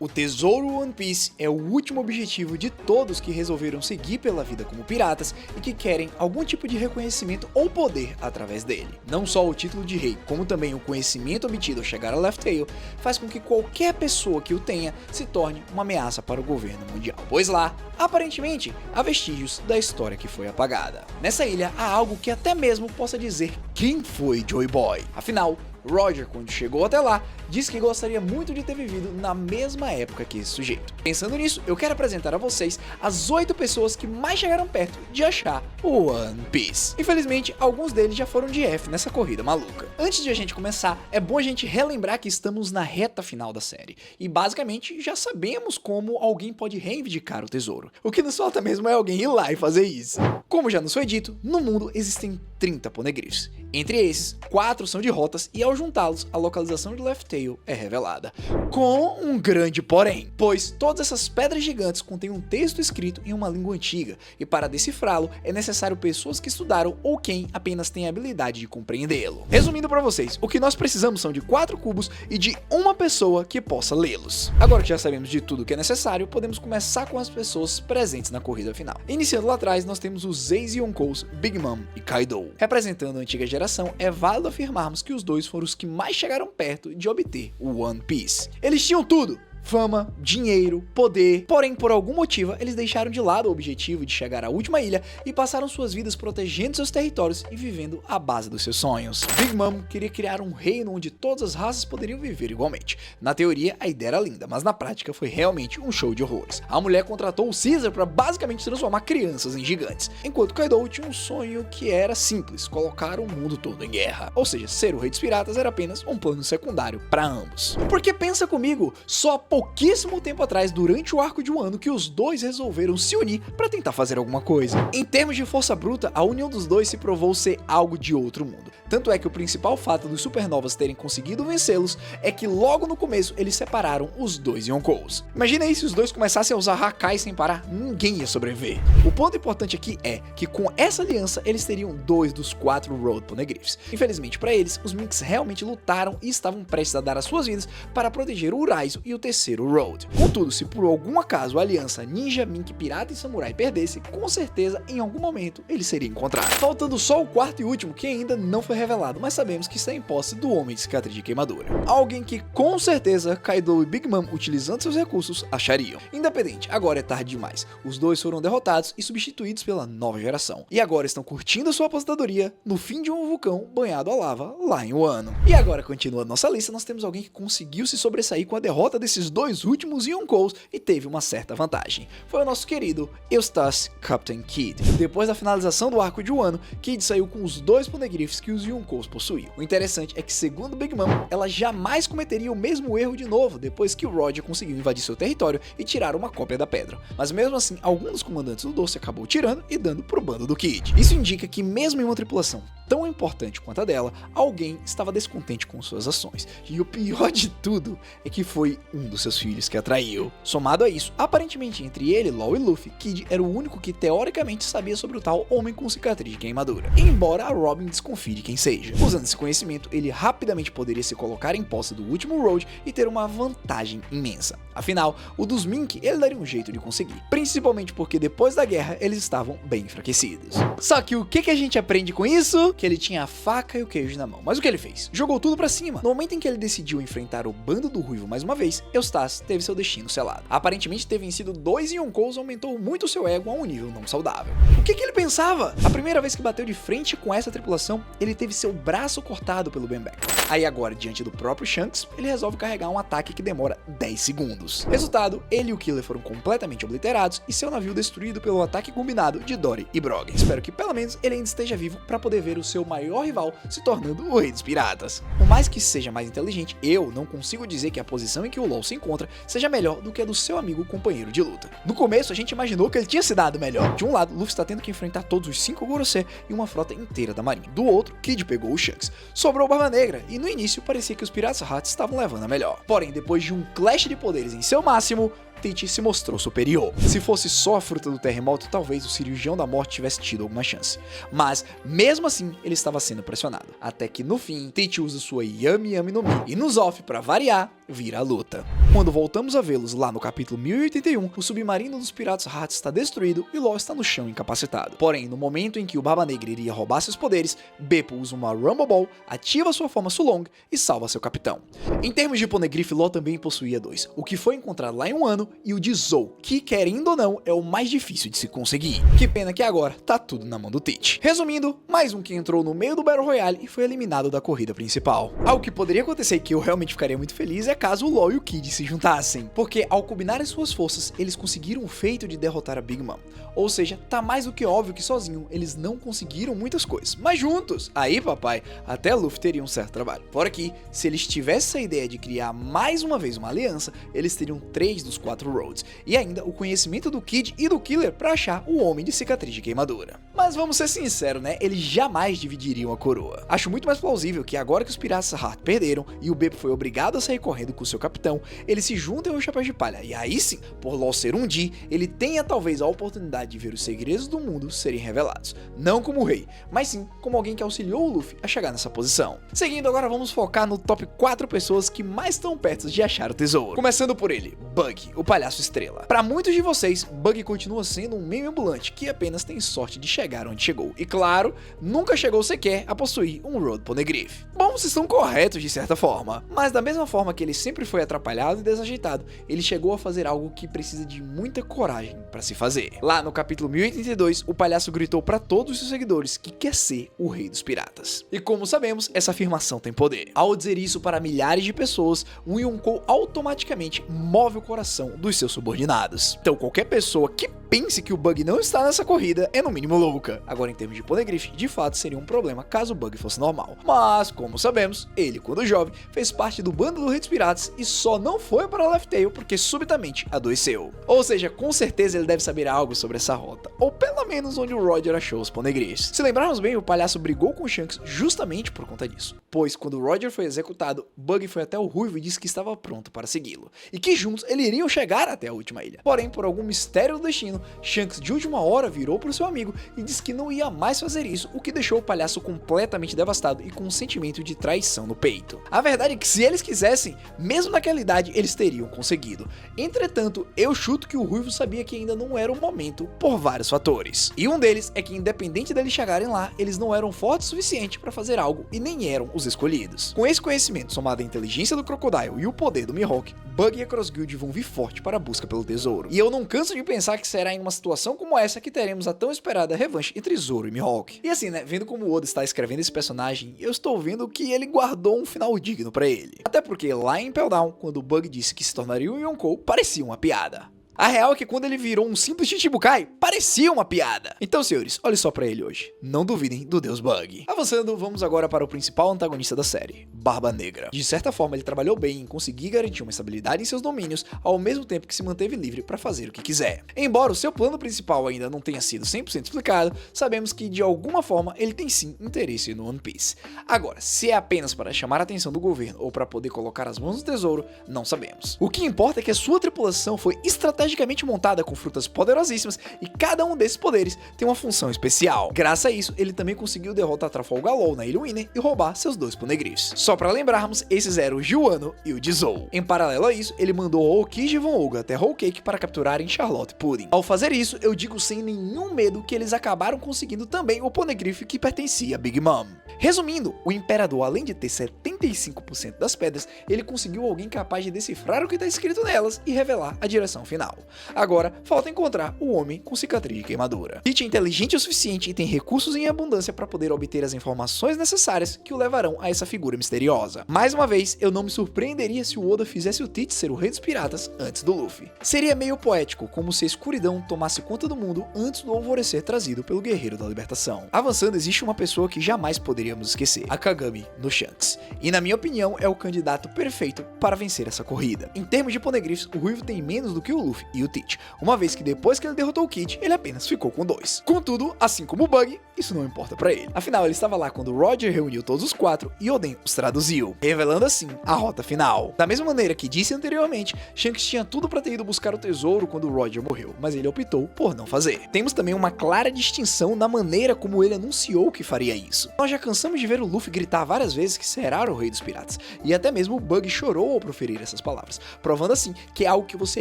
O tesouro One Piece é o último objetivo de todos que resolveram seguir pela vida como piratas e que querem algum tipo de reconhecimento ou poder através dele. Não só o título de rei, como também o conhecimento obtido ao chegar a Laugh Tale, faz com que qualquer pessoa que o tenha se torne uma ameaça para o governo mundial, pois lá, aparentemente, há vestígios da história que foi apagada. Nessa ilha há algo que até mesmo possa dizer quem foi Joy Boy. Afinal, Roger, quando chegou até lá, disse que gostaria muito de ter vivido na mesma época que esse sujeito. Pensando nisso, eu quero apresentar a vocês as 8 pessoas que mais chegaram perto de achar o One Piece. Infelizmente, alguns deles já foram de F nessa corrida maluca. Antes de a gente começar, é bom a gente relembrar que estamos na reta final da série, e basicamente já sabemos como alguém pode reivindicar o tesouro. O que nos falta mesmo é alguém ir lá e fazer isso. Como já nos foi dito, no mundo existem 30 Poneglyphs. Entre esses, 4 são de rotas e ao juntá-los, a localização de Laugh Tale é revelada. Com um grande porém, pois todas essas pedras gigantes contêm um texto escrito em uma língua antiga, e para decifrá-lo é necessário pessoas que estudaram ou quem apenas tem a habilidade de compreendê-lo. Resumindo para vocês, o que nós precisamos são de 4 cubos e de uma pessoa que possa lê-los. Agora que já sabemos de tudo que é necessário, podemos começar com as pessoas presentes na corrida final. Iniciando lá atrás, nós temos os Ace Yonkous, Big Mom e Kaido. Representando a antiga geração, é válido afirmarmos que os dois foram os que mais chegaram perto de obter o One Piece. Eles tinham tudo! Fama, dinheiro, poder, porém por algum motivo eles deixaram de lado o objetivo de chegar à última ilha e passaram suas vidas protegendo seus territórios e vivendo à base dos seus sonhos. Big Mom queria criar um reino onde todas as raças poderiam viver igualmente. Na teoria a ideia era linda, mas na prática foi realmente um show de horrores. A mulher contratou o Caesar para basicamente transformar crianças em gigantes, enquanto Kaido tinha um sonho que era simples, colocar o mundo todo em guerra. Ou seja, ser o rei dos piratas era apenas um plano secundário para ambos. Porque pensa comigo, só pouquíssimo tempo atrás, durante o arco de Wano, que os dois resolveram se unir para tentar fazer alguma coisa. Em termos de força bruta, a união dos dois se provou ser algo de outro mundo. Tanto é que o principal fato dos supernovas terem conseguido vencê-los é que logo no começo eles separaram os dois Yonkous. Imagina aí se os dois começassem a usar Hakai sem parar, ninguém ia sobreviver. O ponto importante aqui é que com essa aliança eles teriam 2 dos 4 Road Poneglyphs. Infelizmente para eles, os Minks realmente lutaram e estavam prestes a dar as suas vidas para proteger o Uraizo e o terceiro Road. Contudo, se por algum acaso a aliança Ninja, Mink, Pirata e Samurai perdesse, com certeza em algum momento ele seria encontrado. Faltando só o quarto e último, que ainda não foi revelado, mas sabemos que está em posse do Homem de Cicatriz de Queimadura. Alguém que com certeza Kaido e Big Mom, utilizando seus recursos, achariam. Independente, agora é tarde demais. Os dois foram derrotados e substituídos pela nova geração. E agora estão curtindo a sua aposentadoria no fim de um vulcão banhado a lava lá em Wano. E agora, continuando nossa lista, nós temos alguém que conseguiu se sobressair com a derrota desses dois últimos Yonkous e teve uma certa vantagem. Foi o nosso querido Eustace Captain Kidd. Depois da finalização do arco de Wano, Kidd saiu com os 2 Poneglyphs que os Yonkous possuíam. O interessante é que, segundo Big Mom, ela jamais cometeria o mesmo erro de novo depois que o Roger conseguiu invadir seu território e tirar uma cópia da pedra. Mas mesmo assim, algum dos comandantes do Doce acabou tirando e dando pro bando do Kidd. Isso indica que mesmo em uma tripulação tão importante quanto a dela, alguém estava descontente com suas ações. E o pior de tudo é que foi um dos seus filhos que atraiu. Somado a isso, aparentemente entre ele, Law e Luffy, Kidd era o único que teoricamente sabia sobre o tal Homem com Cicatriz de Queimadura, embora a Robin desconfie de quem seja. Usando esse conhecimento, ele rapidamente poderia se colocar em posse do último Road e ter uma vantagem imensa. Afinal, o dos Mink ele daria um jeito de conseguir, principalmente porque depois da guerra eles estavam bem enfraquecidos. Só que o que a gente aprende com isso? Que ele tinha a faca e o queijo na mão. Mas o que ele fez? Jogou tudo pra cima. No momento em que ele decidiu enfrentar o bando do Ruivo mais uma vez, Eustace teve seu destino selado. Aparentemente ter vencido 2 Yonkous aumentou muito seu ego a um nível não saudável. O que ele pensava? A primeira vez que bateu de frente com essa tripulação, ele teve seu braço cortado pelo Ben Beckman. Aí agora, diante do próprio Shanks, ele resolve carregar um ataque que demora 10 segundos. Resultado, ele e o Killer foram completamente obliterados e seu navio destruído pelo ataque combinado de Dory e Brog. Espero que pelo menos ele ainda esteja vivo para poder ver o seu maior rival se tornando o rei dos piratas. Por mais que seja mais inteligente, eu não consigo dizer que a posição em que o LOL se encontra seja melhor do que a do seu amigo companheiro de luta. No começo a gente imaginou que ele tinha se dado melhor. De um lado, Luffy está tendo que enfrentar todos os 5 Gorosei e uma frota inteira da marinha. Do outro, Kid pegou o Shanks. Sobrou Barba Negra e no início parecia que os Piratas Hearts estavam levando a melhor. Porém, depois de um clash de poderes em seu máximo, Teach se mostrou superior. Se fosse só a fruta do terremoto, talvez o cirurgião da morte tivesse tido alguma chance. Mas, mesmo assim, ele estava sendo pressionado. Até que, no fim, Teach usa sua Yami Yami no Mi. E no Zoff, pra variar, vira a luta. Quando voltamos a vê-los lá no capítulo 1081, o submarino dos Piratas Hearts está destruído e Law está no chão incapacitado. Porém, no momento em que o Barba Negra iria roubar seus poderes, Beppo usa uma Rumble Ball, ativa sua forma Sulong e salva seu capitão. Em termos de Poneglyph, Law também possuía dois, o que foi encontrado lá em Wano e o de Zou, que querendo ou não é o mais difícil de se conseguir. Que pena que agora tá tudo na mão do Teach. Resumindo, mais um que entrou no meio do Battle Royale e foi eliminado da corrida principal. Algo que poderia acontecer e que eu realmente ficaria muito feliz é caso o Law e o Kid se juntassem, porque ao combinarem suas forças, eles conseguiram o feito de derrotar a Big Mom. Ou seja, tá mais do que óbvio que sozinho eles não conseguiram muitas coisas, mas juntos, aí papai, até Luffy teria um certo trabalho. Fora que, se eles tivessem essa ideia de criar mais uma vez uma aliança, eles teriam 3 dos 4 Roads, e ainda o conhecimento do Kid e do Killer pra achar o homem de cicatriz de queimadura. Mas vamos ser sinceros, né, eles jamais dividiriam a coroa. Acho muito mais plausível que agora que os Piratas Heart perderam e o Beppo foi obrigado a sair correndo com seu capitão, eles se juntem ao Chapéu de Palha, e aí sim, por Law ser um Di, ele tenha talvez a oportunidade de ver os segredos do mundo serem revelados. Não como o rei, mas sim como alguém que auxiliou o Luffy a chegar nessa posição. Seguindo, agora vamos focar no top 4 pessoas que mais estão perto de achar o tesouro. Começando por ele, Bug, o palhaço estrela. Para muitos de vocês, Bug continua sendo um meme ambulante que apenas tem sorte de chegar onde chegou. E claro, nunca chegou sequer a possuir um Road Poneglyph. Bom, vocês estão corretos de certa forma, mas da mesma forma que ele sempre foi atrapalhado e desajeitado, ele chegou a fazer algo que precisa de muita coragem para se fazer. Lá no capítulo 1082, o palhaço gritou para todos os seus seguidores que quer ser o rei dos piratas. E como sabemos, essa afirmação tem poder. Ao dizer isso para milhares de pessoas, o Yonkou automaticamente move o coração dos seus subordinados. Então qualquer pessoa que pense que o Bug não está nessa corrida é no mínimo louca. Agora, em termos de Poneglyph, de fato seria um problema caso o Bug fosse normal. Mas, como sabemos, ele, quando jovem, fez parte do bando do Rei dos Piratas e só não foi para a Laugh Tale porque subitamente adoeceu. Ou seja, com certeza ele deve saber algo sobre essa rota, ou pelo menos onde o Roger achou os Poneglyphs. Se lembrarmos bem, o palhaço brigou com o Shanks justamente por conta disso, pois quando o Roger foi executado, Bug foi até o Ruivo e disse que estava pronto para segui-lo, e que juntos eles iriam chegar até a última ilha. Porém, por algum mistério do destino, Shanks de última hora virou para o seu amigo e disse que não ia mais fazer isso, o que deixou o palhaço completamente devastado e com um sentimento de traição no peito. A verdade é que se eles quisessem, mesmo naquela idade, eles teriam conseguido. Entretanto, eu chuto que o Ruivo sabia que ainda não era o momento por vários fatores. E um deles é que, independente deles chegarem lá, eles não eram fortes o suficiente para fazer algo e nem eram os escolhidos. Com esse conhecimento, somado à inteligência do Crocodile e o poder do Mihawk, Bug e a Cross Guild vão vir forte para a busca pelo tesouro. E eu não canso de pensar que será em uma situação como essa que teremos a tão esperada revanche entre Zoro e Mihawk. E assim, né, vendo como o Oda está escrevendo esse personagem, eu estou vendo que ele guardou um final digno para ele. Até porque lá em Impel Down, quando o Bug disse que se tornaria um Yonkou, parecia uma piada. A real é que quando ele virou um simples Chichibukai, parecia uma piada. Então, senhores, olhem só pra ele hoje. Não duvidem do Deus Bug. Avançando, vamos agora para o principal antagonista da série, Barba Negra. De certa forma, ele trabalhou bem em conseguir garantir uma estabilidade em seus domínios, ao mesmo tempo que se manteve livre para fazer o que quiser. Embora o seu plano principal ainda não tenha sido 100% explicado, sabemos que de alguma forma ele tem sim interesse no One Piece. Agora, se é apenas para chamar a atenção do governo ou para poder colocar as mãos no tesouro, não sabemos. O que importa é que a sua tripulação foi estrategicamente montada com frutas poderosíssimas e cada um desses poderes tem uma função especial. Graças a isso, ele também conseguiu derrotar Trafalgar Law na Ilha Winner e roubar seus 2 Poneglyphs. Só para lembrarmos, esses eram o Giuano e o de Zou. Em paralelo a isso, ele mandou o Aokiji e Von Olga até Whole Cake para capturarem Charlotte Pudding. Ao fazer isso, eu digo sem nenhum medo que eles acabaram conseguindo também o Poneglyph que pertencia a Big Mom. Resumindo, o Imperador, além de ter 75% das pedras, ele conseguiu alguém capaz de decifrar o que está escrito nelas e revelar a direção final. Agora, falta encontrar o homem com cicatriz de queimadura. Teach é inteligente o suficiente e tem recursos em abundância para poder obter as informações necessárias que o levarão a essa figura misteriosa. Mais uma vez, eu não me surpreenderia se o Oda fizesse o Teach ser o rei dos piratas antes do Luffy. Seria meio poético, como se a escuridão tomasse conta do mundo antes do alvorecer trazido pelo Guerreiro da Libertação. Avançando, existe uma pessoa que jamais poderíamos esquecer, a Kagami no Shanks. E na minha opinião, é o candidato perfeito para vencer essa corrida. Em termos de Poneglyphs, o Ruivo tem menos do que o Luffy, e o Teach, uma vez que depois que ele derrotou o Kid, ele apenas ficou com 2. Contudo, assim como o Bug, isso não importa pra ele. Afinal, ele estava lá quando Roger reuniu todos os 4 e Oden os traduziu, revelando assim a rota final. Da mesma maneira que disse anteriormente, Shanks tinha tudo pra ter ido buscar o tesouro quando Roger morreu, mas ele optou por não fazer. Temos também uma clara distinção na maneira como ele anunciou que faria isso. Nós já cansamos de ver o Luffy gritar várias vezes que será o rei dos piratas, e até mesmo o Bug chorou ao proferir essas palavras, provando assim que é algo que você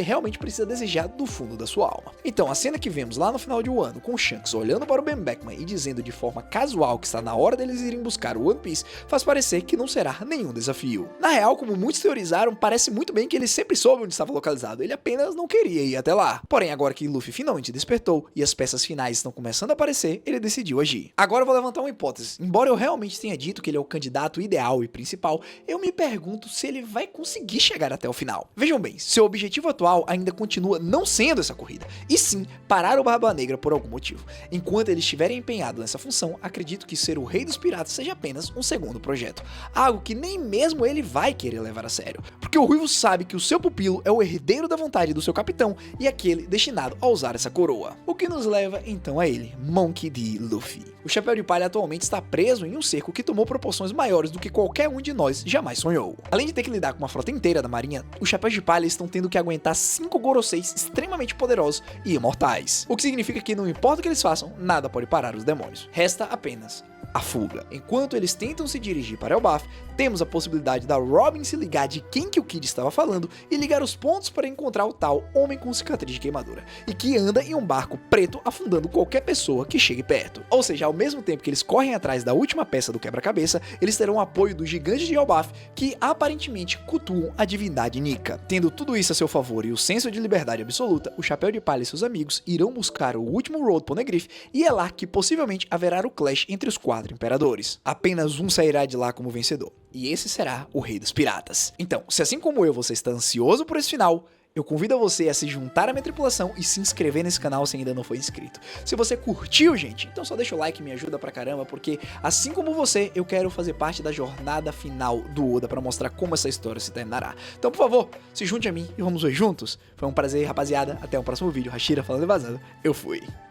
realmente precisa desejar do fundo da sua alma. Então, a cena que vemos lá no final de Wano, com Shanks olhando para o Ben Beckman e dizendo de forma casual que está na hora deles irem buscar o One Piece, faz parecer que não será nenhum desafio. Na real, como muitos teorizaram, parece muito bem que ele sempre soube onde estava localizado, ele apenas não queria ir até lá. Porém, agora que Luffy finalmente despertou e as peças finais estão começando a aparecer, ele decidiu agir. Agora eu vou levantar uma hipótese. Embora eu realmente tenha dito que ele é o candidato ideal e principal, eu me pergunto se ele vai conseguir chegar até o final. Vejam bem, seu objetivo atual ainda continua não sendo essa corrida, e sim parar o Barba Negra por algum motivo. Enquanto ele estiver empenhado nessa função, acredito que ser o rei dos piratas seja apenas um segundo projeto, algo que nem mesmo ele vai querer levar a sério, porque o Ruivo sabe que o seu pupilo é o herdeiro da vontade do seu capitão e aquele destinado a usar essa coroa. O que nos leva então a ele, Monkey D. Luffy. O Chapéu de Palha atualmente está preso em um cerco que tomou proporções maiores do que qualquer um de nós jamais sonhou. Além de ter que lidar com uma frota inteira da marinha, os Chapéus de Palha estão tendo que aguentar 5 Goroseis extremamente poderosos e imortais, o que significa que não importa o que eles façam, nada pode parar os demônios. Resta apenas a fuga. Enquanto eles tentam se dirigir para Elbaf, temos a possibilidade da Robin se ligar de quem que o Kid estava falando e ligar os pontos para encontrar o tal homem com cicatriz de queimadura, e que anda em um barco preto afundando qualquer pessoa que chegue perto. Ou seja, ao mesmo tempo que eles correm atrás da última peça do quebra-cabeça, eles terão o apoio dos gigantes de Elbaf, que aparentemente cultuam a divindade Nika. Tendo tudo isso a seu favor e o senso de liberdade absoluta, o Chapéu de Palha e seus amigos irão buscar o último Road Poneglyph, e é lá que possivelmente haverá o clash entre os 4 imperadores. Apenas um sairá de lá como vencedor, e esse será o Rei dos Piratas. Então, se assim como eu você está ansioso por esse final, eu convido você a se juntar à minha tripulação e se inscrever nesse canal se ainda não for inscrito. Se você curtiu, gente, então só deixa o like, me ajuda pra caramba, porque assim como você, eu quero fazer parte da jornada final do Oda pra mostrar como essa história se terminará. Então, por favor, se junte a mim e vamos ver juntos. Foi um prazer, rapaziada. Até o próximo vídeo. Hashira falando e vazando. Eu fui.